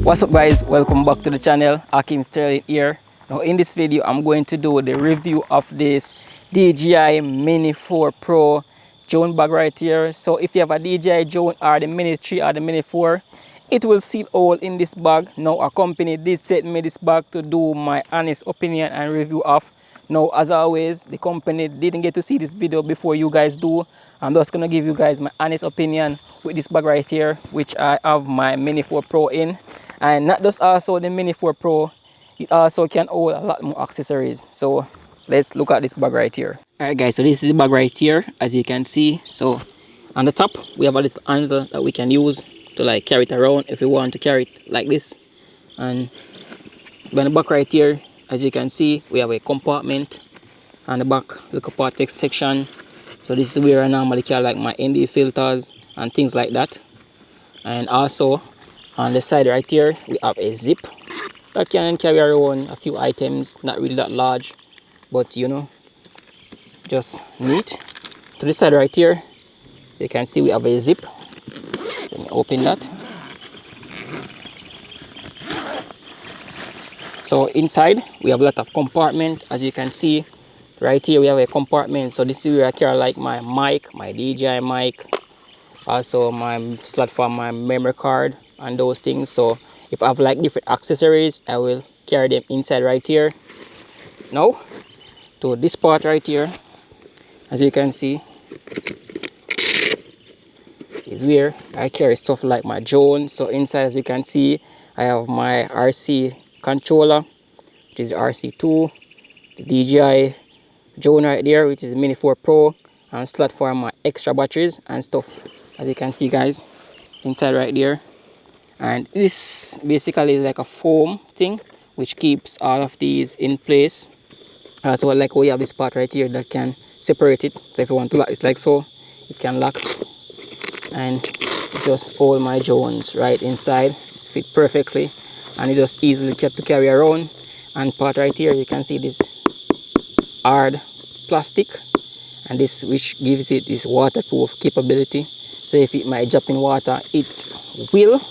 What's up guys, welcome back to the channel. Ackeem Sterling here. Now in this video I'm going to do the review of this DJI Mini 4 Pro drone bag right here. So if you have a DJI drone or the Mini 3 or the Mini 4, it will seal all in this bag. Now a company did send me this bag to do my honest opinion and review of. Now as always, the company didn't get to see this video before you guys do. I'm just gonna give you guys my honest opinion with this bag right here, which I have my Mini 4 Pro in. And not just also the Mini 4 Pro, it also can hold a lot more accessories. So let's look at this bag right here. Alright guys, so this is the bag right here, as you can see. So on the top we have a little handle that we can use to like carry it around if we want to carry it like this. And on the back right here, as you can see, we have a compartment on the back, look up text section. So this is where I normally carry like my ND filters and things like that. And also on the side right here, we have a zip that can carry around a few items, not really that large, but you know, just neat. To the side right here, you can see we have a zip. Let me open that. So inside, we have a lot of compartment. As you can see, right here we have a compartment. So this is where I carry like my mic, my DJI mic, also my slot for my memory card and those things. So if I have like different accessories, I will carry them inside right here. Now to this part right here, as you can see, is where I carry stuff like my drone. So inside, as you can see, I have my RC controller, which is RC2, the DJI drone right there, which is Mini 4 Pro, and slot for my extra batteries and stuff, as you can see guys, inside right there. And this basically is like a foam thing which keeps all of these in place. So like we have this part right here that can separate it. So if you want to lock, it's like so, it can lock, and just hold my drones right inside, fit perfectly, and it just easily kept to carry around. And part right here, you can see this hard plastic, and this which gives it this waterproof capability. So if it might drop in water, it will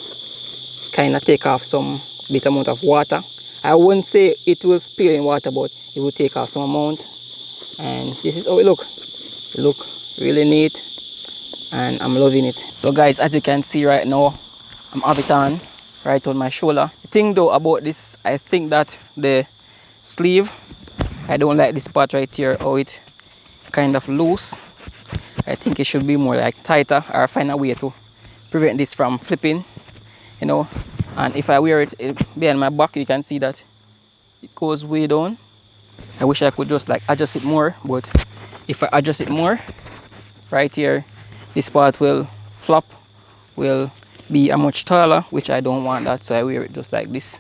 kind of take off some bit amount of water. I wouldn't say it will spill in water, but it will take off some amount. And this is how it look. It look really neat, and I'm loving it. So guys, as you can see right now, I'm have it on right on my shoulder. The thing though about this, I think that the sleeve, I don't like this part right here, how it kind of loose. I think it should be more like tighter, or find a way to prevent this from flipping, you know. And if I wear it behind my back, you can see that it goes way down. I wish I could just like adjust it more, but if I adjust it more right here, this part will flop, will be a much taller, which I don't want that, so I wear it just like this.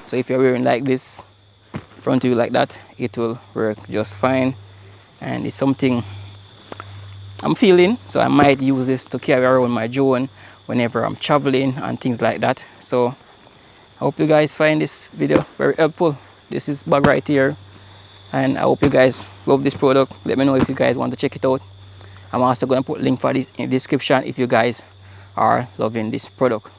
So if you're wearing like this, front view like that, it will work just fine. And it's something I'm feeling, so I might use this to carry around my drone whenever I'm traveling and things like that. So I hope you guys find this video very helpful. This is bag right here, and I hope you guys love this product. Let me know if you guys want to check it out. I'm also going to put link for this in the description if you guys are loving this product.